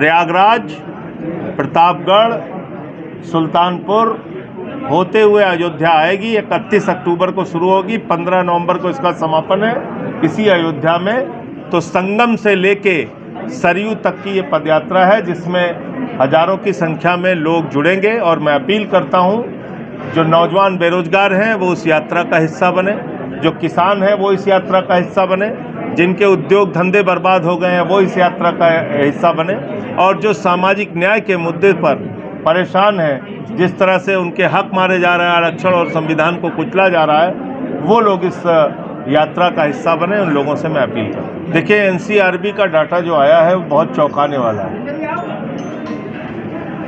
प्रयागराज, प्रतापगढ़, सुल्तानपुर होते हुए अयोध्या आएगी। 31 अक्टूबर को शुरू होगी, 15 नवंबर को इसका समापन है इसी अयोध्या में। तो संगम से लेके सरयू तक की ये पदयात्रा है जिसमें हजारों की संख्या में लोग जुड़ेंगे। और मैं अपील करता हूँ, जो नौजवान बेरोजगार हैं वो उस यात्रा का हिस्सा बने, जो किसान हैं वो इस यात्रा का हिस्सा बने, जिनके उद्योग धंधे बर्बाद हो गए हैं वो इस यात्रा का हिस्सा बने, और जो सामाजिक न्याय के मुद्दे पर परेशान हैं, जिस तरह से उनके हक मारे जा रहे हैं, आरक्षण और संविधान को कुचला जा रहा है, वो लोग इस यात्रा का हिस्सा बने। उन लोगों से मैं अपील करता हूँ। देखिए, एनसीआरबी का डाटा जो आया है वो बहुत चौंकाने वाला है।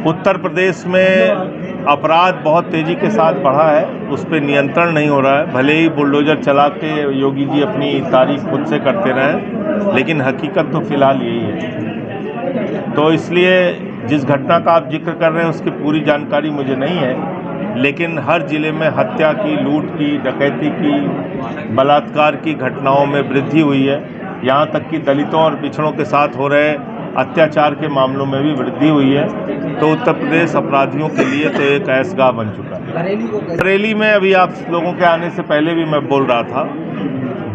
उत्तर प्रदेश में अपराध बहुत तेज़ी के साथ बढ़ा है, उस पर नियंत्रण नहीं हो रहा है। भले ही बुलडोजर चला के योगी जी अपनी तारीफ खुद से करते रहें, लेकिन हकीकत तो फिलहाल यही है। तो इसलिए जिस घटना का आप जिक्र कर रहे हैं उसकी पूरी जानकारी मुझे नहीं है, लेकिन हर जिले में हत्या की, लूट की, डकैती की, बलात्कार की घटनाओं में वृद्धि हुई है। यहाँ तक कि दलितों और पिछड़ों के साथ हो रहे अत्याचार के मामलों में भी वृद्धि हुई है। तो उत्तर प्रदेश अपराधियों के लिए तो एक ऐसगाह बन चुका है। बरेली में अभी आप लोगों के आने से पहले भी मैं बोल रहा था,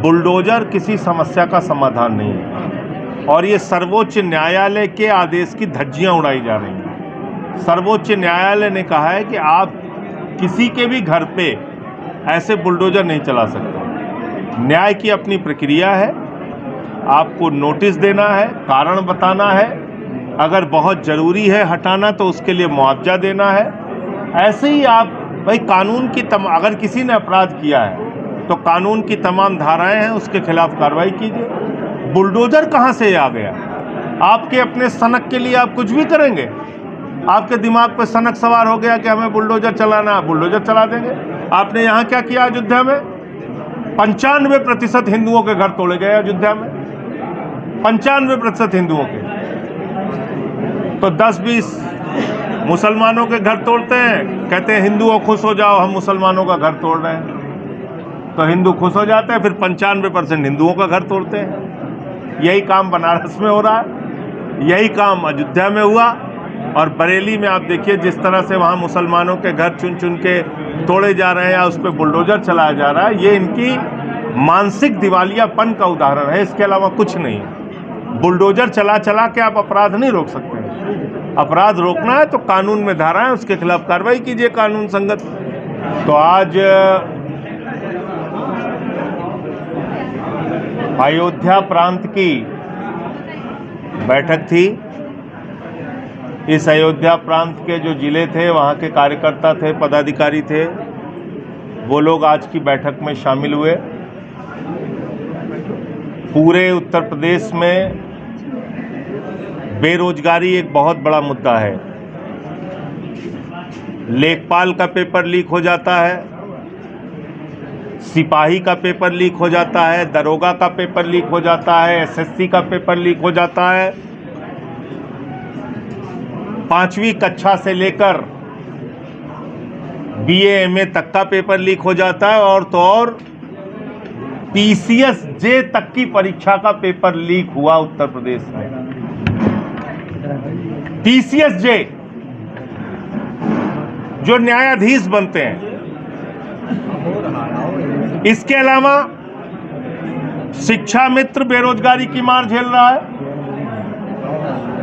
बुलडोजर किसी समस्या का समाधान नहीं है, और ये सर्वोच्च न्यायालय के आदेश की धज्जियां उड़ाई जा रही हैं। सर्वोच्च न्यायालय ने कहा है कि आप किसी के भी घर पे ऐसे बुलडोजर नहीं चला सकते। न्याय की अपनी प्रक्रिया है, आपको नोटिस देना है, कारण बताना है, अगर बहुत ज़रूरी है हटाना तो उसके लिए मुआवजा देना है। ऐसे ही आप भाई कानून की अगर किसी ने अपराध किया है तो कानून की तमाम धाराएं हैं, उसके खिलाफ कार्रवाई कीजिए। बुलडोजर कहाँ से आ गया? आपके अपने सनक के लिए आप कुछ भी करेंगे। आपके दिमाग पे सनक सवार हो गया कि हमें बुलडोजर चलाना है, बुलडोजर चला देंगे। आपने यहाँ क्या किया अयोध्या में? 95% हिंदुओं के घर तोड़े गए अयोध्या में, 95% हिंदुओं के। तो 10-20 मुसलमानों के घर तोड़ते हैं, कहते हैं हिंदुओं खुश हो जाओ, हम मुसलमानों का घर तोड़ रहे हैं। तो हिंदू खुश हो जाते हैं, फिर 95% हिंदुओं का घर तोड़ते हैं। यही काम बनारस में हो रहा है, यही काम अयोध्या में हुआ, और बरेली में आप देखिए जिस तरह से वहाँ मुसलमानों के घर चुन चुन के तोड़े जा रहे हैं या उस पर बुलडोजर चलाया जा रहा है। ये इनकी मानसिक दिवालियापन का उदाहरण है, इसके अलावा कुछ नहीं। बुलडोजर चला चला के आप अपराध नहीं रोक सकते। अपराध रोकना है तो कानून में धारा है, उसके खिलाफ कार्रवाई कीजिए कानून संगत। तो आज अयोध्या प्रांत की बैठक थी। इस अयोध्या प्रांत के जो जिले थे, वहाँ के कार्यकर्ता थे, पदाधिकारी थे, वो लोग आज की बैठक में शामिल हुए। पूरे उत्तर प्रदेश में बेरोजगारी एक बहुत बड़ा मुद्दा है। लेखपाल का पेपर लीक हो जाता है, सिपाही का पेपर लीक हो जाता है, दरोगा का पेपर लीक हो जाता है, एसएससी का पेपर लीक हो जाता है। 5वीं कक्षा से लेकर बीए एमए तक का पेपर लीक हो जाता है, और तो और पीसीएस जे तक की परीक्षा का पेपर लीक हुआ उत्तर प्रदेश में। पीसीएस जे जो न्यायाधीश बनते हैं। इसके अलावा शिक्षा मित्र बेरोजगारी की मार झेल रहा है,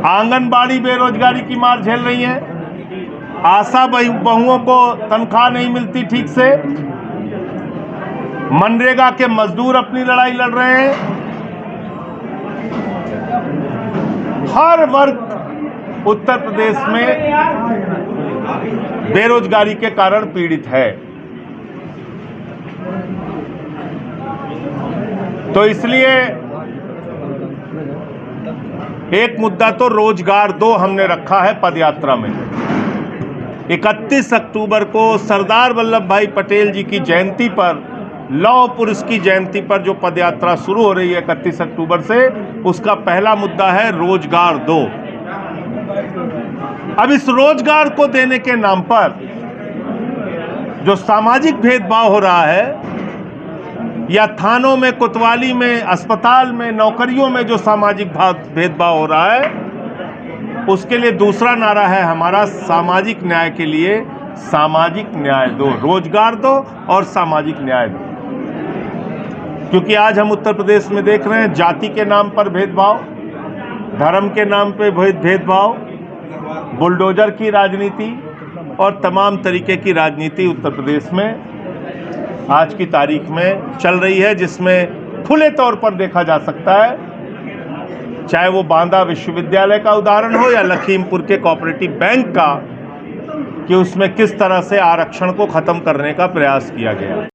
आंगनबाड़ी बेरोजगारी की मार झेल रही है, आशा बहुओं को तनख्वाह नहीं मिलती ठीक से, मनरेगा के मजदूर अपनी लड़ाई लड़ रहे हैं। हर वर्ग उत्तर प्रदेश में बेरोजगारी के कारण पीड़ित है। तो इसलिए एक मुद्दा तो रोजगार दो हमने रखा है पदयात्रा में। 31 अक्टूबर को सरदार वल्लभ भाई पटेल जी की जयंती पर, लौह पुरुष की जयंती पर जो पदयात्रा शुरू हो रही है 31 अक्टूबर से, उसका पहला मुद्दा है रोजगार दो। अब इस रोजगार को देने के नाम पर जो सामाजिक भेदभाव हो रहा है, या थानों में, कोतवाली में, अस्पताल में, नौकरियों में जो सामाजिक भेदभाव हो रहा है, उसके लिए दूसरा नारा है हमारा, सामाजिक न्याय के लिए सामाजिक न्याय दो, रोजगार दो और सामाजिक न्याय दो। क्योंकि आज हम उत्तर प्रदेश में देख रहे हैं जाति के नाम पर भेदभाव, धर्म के नाम पे भेदभाव, बुलडोजर की राजनीति और तमाम तरीके की राजनीति उत्तर प्रदेश में आज की तारीख में चल रही है, जिसमें खुले तौर पर देखा जा सकता है, चाहे वो बांदा विश्वविद्यालय का उदाहरण हो या लखीमपुर के कोऑपरेटिव बैंक का, कि उसमें किस तरह से आरक्षण को खत्म करने का प्रयास किया गया।